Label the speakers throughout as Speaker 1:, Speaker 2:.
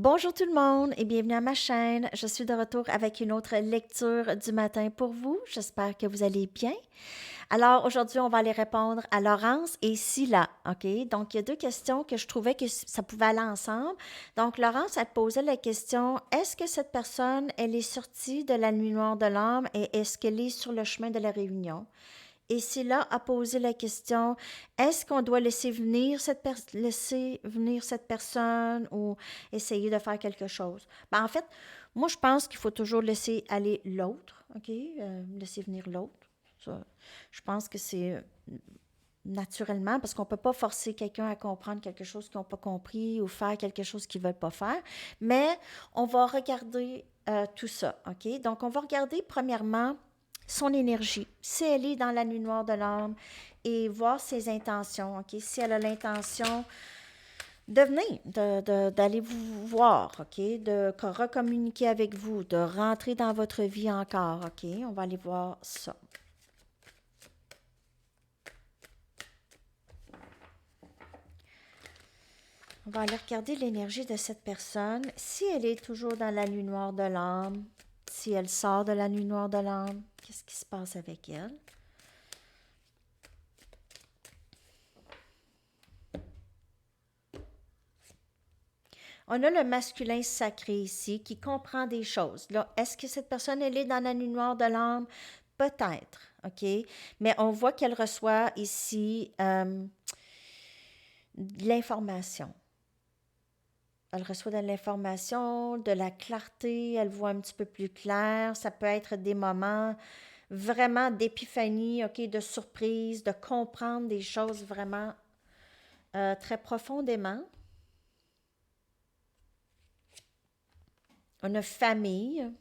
Speaker 1: Bonjour tout le monde et bienvenue à ma chaîne. Je suis de retour avec une autre lecture du matin pour vous. J'espère que vous allez bien. Alors aujourd'hui, on va aller répondre à Laurence et Scylla, OK? Donc, il y a deux questions que je trouvais que ça pouvait aller ensemble. Donc, Laurence, elle te posait la question, est-ce que cette personne, elle est sortie de la nuit noire de l'âme et est-ce qu'elle est sur le chemin de la réunion? Et Scylla a posé la question, est-ce qu'on doit laisser venir cette personne ou essayer de faire quelque chose? Ben, en fait, moi, je pense qu'il faut toujours laisser aller l'autre, OK? Laisser venir l'autre. Ça, je pense que c'est naturellement, parce qu'on ne peut pas forcer quelqu'un à comprendre quelque chose qu'ils n'ont pas compris ou faire quelque chose qu'ils ne veulent pas faire. Mais on va regarder tout ça, OK? Donc, on va regarder premièrement son énergie, si elle est dans la nuit noire de l'âme et voir ses intentions, OK? Si elle a l'intention de venir, d'aller vous voir, OK? De recommuniquer avec vous, de rentrer dans votre vie encore, OK? On va aller voir ça. On va aller regarder l'énergie de cette personne. Si elle est toujours dans la nuit noire de l'âme, si elle sort de la nuit noire de l'âme, qu'est-ce qui se passe avec elle? On a le masculin sacré ici qui comprend des choses. Là, est-ce que cette personne, elle est dans la nuit noire de l'âme? Peut-être, OK? Mais on voit qu'elle reçoit ici de l'information. Elle reçoit de l'information, de la clarté, elle voit un petit peu plus clair. Ça peut être des moments vraiment d'épiphanie, OK, de surprise, de comprendre des choses vraiment très profondément. On a famille.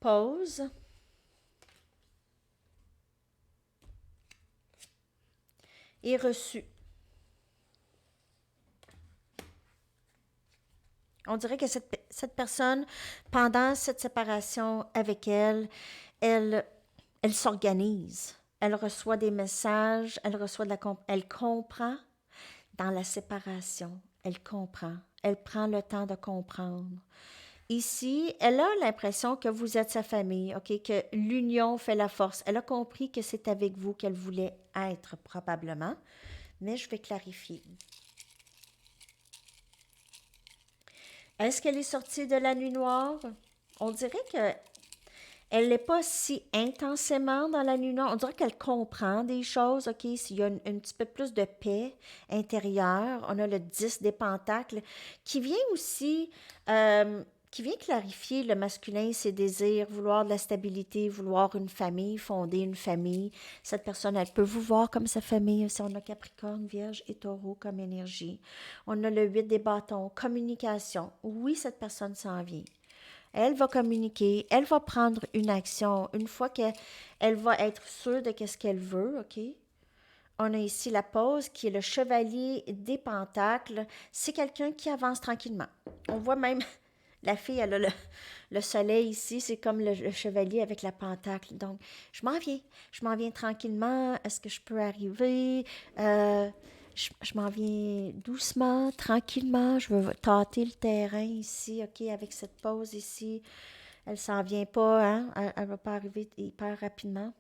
Speaker 1: Pause. Et reçu. On dirait que cette personne, pendant cette séparation avec elle, elle s'organise. Elle reçoit des messages, elle reçoit elle comprend dans la séparation. Elle comprend. Elle prend le temps de comprendre. Ici, elle a l'impression que vous êtes sa famille, OK, que l'union fait la force. Elle a compris que c'est avec vous qu'elle voulait être probablement, mais je vais clarifier. Est-ce qu'elle est sortie de la nuit noire? On dirait que elle n'est pas si intensément dans la nuit noire. On dirait qu'elle comprend des choses, OK? S'il y a un petit peu plus de paix intérieure, on a le 10 des pentacles qui vient aussi, qui vient clarifier le masculin, ses désirs, vouloir de la stabilité, vouloir une famille, fonder une famille. Cette personne, elle peut vous voir comme sa famille. Si on a Capricorne, Vierge et Taureau comme énergie. On a le 8 des bâtons, communication. Oui, cette personne s'en vient. Elle va communiquer, elle va prendre une action une fois qu'elle va être sûre de ce qu'elle veut, OK? On a ici la pause qui est le chevalier des pentacles. C'est quelqu'un qui avance tranquillement. On voit même la fille, elle a le soleil ici, c'est comme le chevalier avec la pentacle. Donc, je m'en viens tranquillement. Est-ce que je peux arriver? Je m'en viens doucement, tranquillement. Je veux tâter le terrain ici, OK, avec cette pause ici. Elle s'en vient pas, hein? Elle va pas arriver hyper rapidement.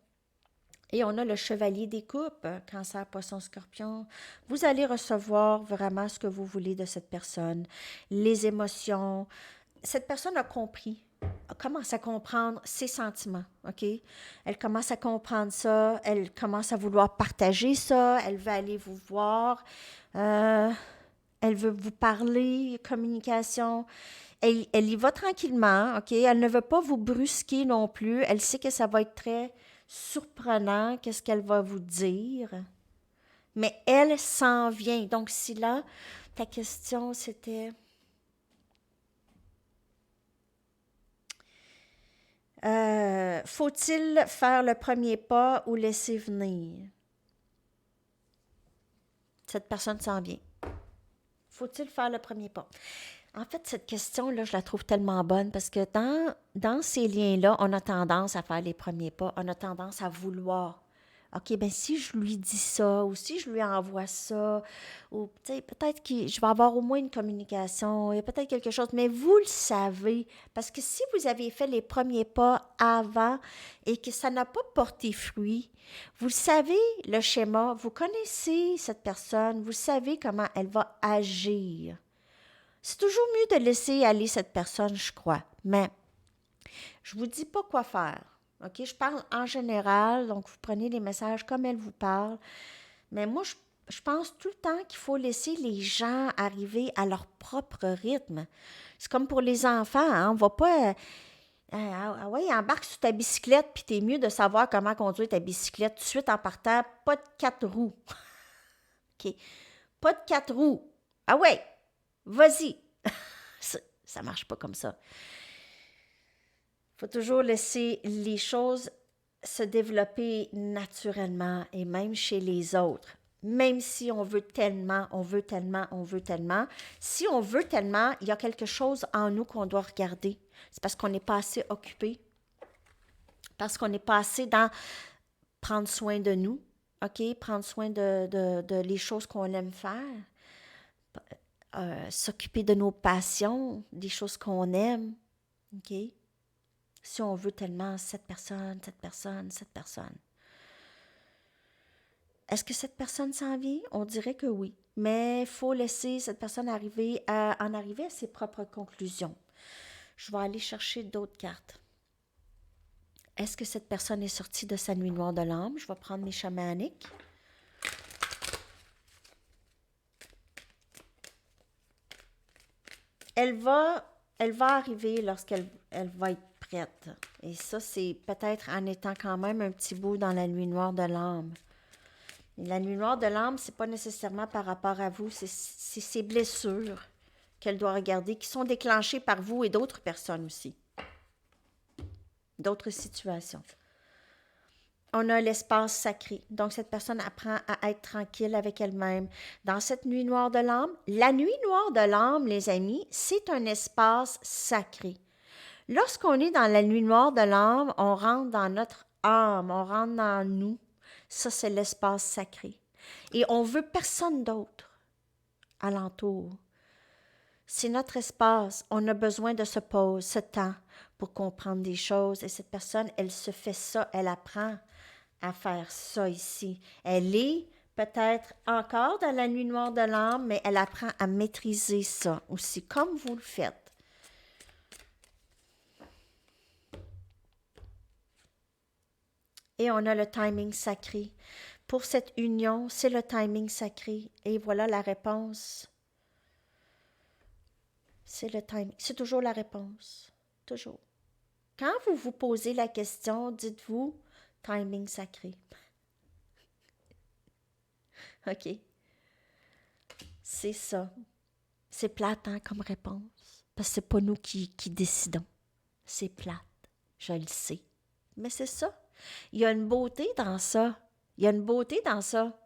Speaker 1: Et on a le chevalier des coupes, cancer, poisson, scorpion. Vous allez recevoir vraiment ce que vous voulez de cette personne. Les émotions. Cette personne a compris, commence à comprendre ses sentiments, OK? Elle commence à comprendre ça, elle commence à vouloir partager ça, elle veut aller vous voir, euh, elle veut vous parler, communication. Elle y va tranquillement, OK? Elle ne veut pas vous brusquer non plus. Elle sait que ça va être très surprenant, qu'est-ce qu'elle va vous dire. Mais elle s'en vient. Donc, si là, ta question, c'était... faut-il faire le premier pas ou laisser venir? Cette personne s'en vient. Faut-il faire le premier pas? En fait, cette question-là, je la trouve tellement bonne parce que dans ces liens-là, on a tendance à faire les premiers pas, on a tendance à vouloir OK, ben si je lui dis ça, ou si je lui envoie ça, ou peut-être que je vais avoir au moins une communication, il y a peut-être quelque chose, mais vous le savez, parce que si vous avez fait les premiers pas avant et que ça n'a pas porté fruit, vous savez le schéma, vous connaissez cette personne, vous savez comment elle va agir. C'est toujours mieux de laisser aller cette personne, je crois, mais je ne vous dis pas quoi faire. OK? Je parle en général, donc vous prenez les messages comme elle vous parle. Mais moi, je pense tout le temps qu'il faut laisser les gens arriver à leur propre rythme. C'est comme pour les enfants, hein? On ne va pas. Ah ouais, embarque sur ta bicyclette, puis t'es mieux de savoir comment conduire ta bicyclette tout de suite en partant. Pas de 4 roues. OK? Pas de 4 roues. Ah ouais, vas-y. Ça marche pas comme ça. Il faut toujours laisser les choses se développer naturellement et même chez les autres. Même si on veut tellement, on veut tellement, on veut tellement. Si on veut tellement, il y a quelque chose en nous qu'on doit regarder. C'est parce qu'on n'est pas assez occupé. Parce qu'on n'est pas assez dans prendre soin de nous. OK? Prendre soin de les choses qu'on aime faire. S'occuper de nos passions, des choses qu'on aime. OK? Si on veut tellement cette personne, cette personne, cette personne. Est-ce que cette personne s'en vient? On dirait que oui. Mais il faut laisser cette personne en arriver à ses propres conclusions. Je vais aller chercher d'autres cartes. Est-ce que cette personne est sortie de sa nuit noire de l'âme? Je vais prendre mes chamaniques. Elle va arriver lorsqu'elle va être prête. Et ça, c'est peut-être en étant quand même un petit bout dans la nuit noire de l'âme. La nuit noire de l'âme, c'est pas nécessairement par rapport à vous, c'est ses blessures qu'elle doit regarder, qui sont déclenchées par vous et d'autres personnes aussi. D'autres situations. On a l'espace sacré. Donc, cette personne apprend à être tranquille avec elle-même. Dans cette nuit noire de l'âme, la nuit noire de l'âme, les amis, c'est un espace sacré. Lorsqu'on est dans la nuit noire de l'âme, on rentre dans notre âme, on rentre dans nous. Ça, c'est l'espace sacré. Et on veut personne d'autre alentour. C'est notre espace. On a besoin de ce pause, ce temps pour comprendre des choses. Et cette personne, elle se fait ça, elle apprend à faire ça ici. Elle est peut-être encore dans la nuit noire de l'âme, mais elle apprend à maîtriser ça aussi, comme vous le faites. Et on a le timing sacré. Pour cette union, c'est le timing sacré. Et voilà la réponse. C'est le timing. C'est toujours la réponse. Toujours. Quand vous vous posez la question, dites-vous timing sacré. OK. C'est ça. C'est plate, hein, comme réponse. Parce que c'est pas nous qui décidons. C'est plate. Je le sais. Mais c'est ça. Il y a une beauté dans ça. Il y a une beauté dans ça.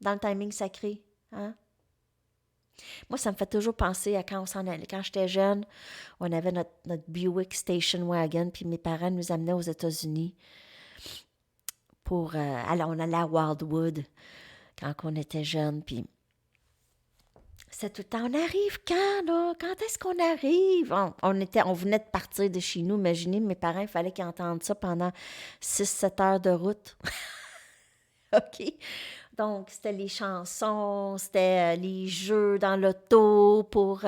Speaker 1: Dans le timing sacré. Hein? Moi, ça me fait toujours penser à quand on s'en allait. Quand j'étais jeune, on avait notre Buick Station Wagon, puis mes parents nous amenaient aux États-Unis pour... on allait à Wildwood quand on était jeune, puis c'est tout le temps, on arrive quand, là? Quand est-ce qu'on arrive? On venait de partir de chez nous. Imaginez, mes parents, il fallait qu'ils entendent ça pendant 6-7 heures de route. OK? Donc, c'était les chansons, c'était les jeux dans l'auto pour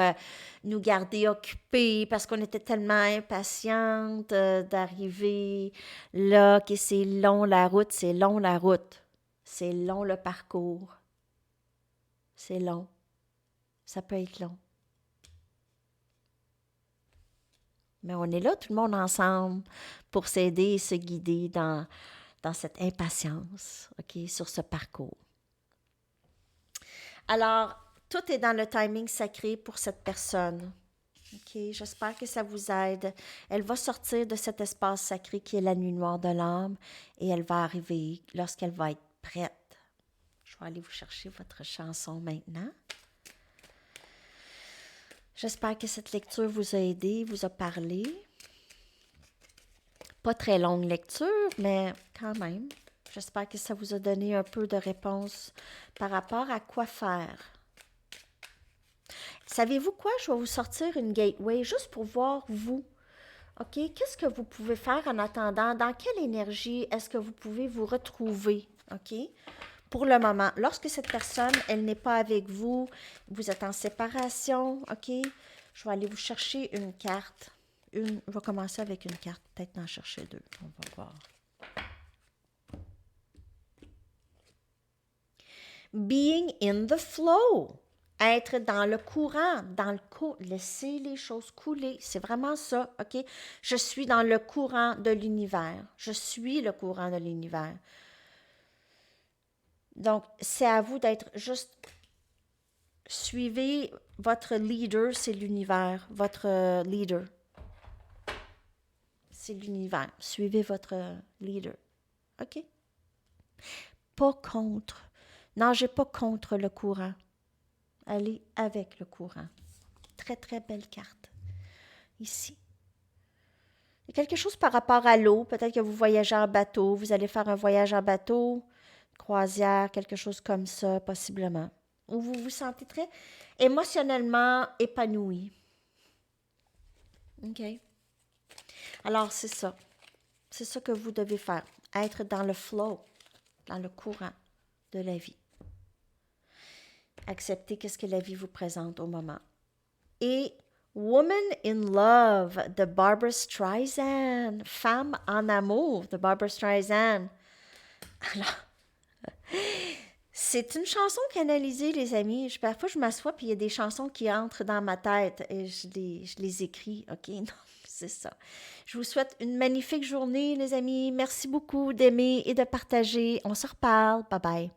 Speaker 1: nous garder occupés parce qu'on était tellement impatientes d'arriver là, que c'est long la route, c'est long la route. C'est long le parcours. C'est long. Ça peut être long. Mais on est là, tout le monde ensemble, pour s'aider et se guider dans cette impatience, OK, sur ce parcours. Alors, tout est dans le timing sacré pour cette personne. OK, j'espère que ça vous aide. Elle va sortir de cet espace sacré qui est la nuit noire de l'âme et elle va arriver lorsqu'elle va être prête. Je vais aller vous chercher votre chanson maintenant. J'espère que cette lecture vous a aidé, vous a parlé. Pas très longue lecture, mais quand même. J'espère que ça vous a donné un peu de réponse par rapport à quoi faire. Savez-vous quoi? Je vais vous sortir une gateway juste pour voir vous. OK? Qu'est-ce que vous pouvez faire en attendant? Dans quelle énergie est-ce que vous pouvez vous retrouver? OK? Pour le moment, lorsque cette personne, elle n'est pas avec vous, vous êtes en séparation, OK? Je vais aller vous chercher une carte. Je vais commencer avec une carte, peut-être en chercher deux. On va voir. Being in the flow. Être dans le courant, laisser les choses couler. C'est vraiment ça, OK? Je suis dans le courant de l'univers. Je suis le courant de l'univers. Donc, c'est à vous d'être juste... Suivez votre leader, c'est l'univers. Votre leader. C'est l'univers. Suivez votre leader. OK? Pas contre. Nagez pas contre le courant. Allez avec le courant. Très, très belle carte. Ici. Il y a quelque chose par rapport à l'eau. Peut-être que vous voyagez en bateau. Vous allez faire un voyage en bateau, croisière, quelque chose comme ça, possiblement. Ou vous vous sentez très émotionnellement épanoui. OK? Alors, c'est ça. C'est ça que vous devez faire. Être dans le flow, dans le courant de la vie. Accepter qu'est-ce que la vie vous présente au moment. Et Woman in Love de Barbra Streisand. Femme en amour de Barbra Streisand. Alors, c'est une chanson canalisée, les amis. Parfois, je m'assois puis il y a des chansons qui entrent dans ma tête et je les écris. OK? Donc, c'est ça. Je vous souhaite une magnifique journée, les amis. Merci beaucoup d'aimer et de partager. On se reparle. Bye bye.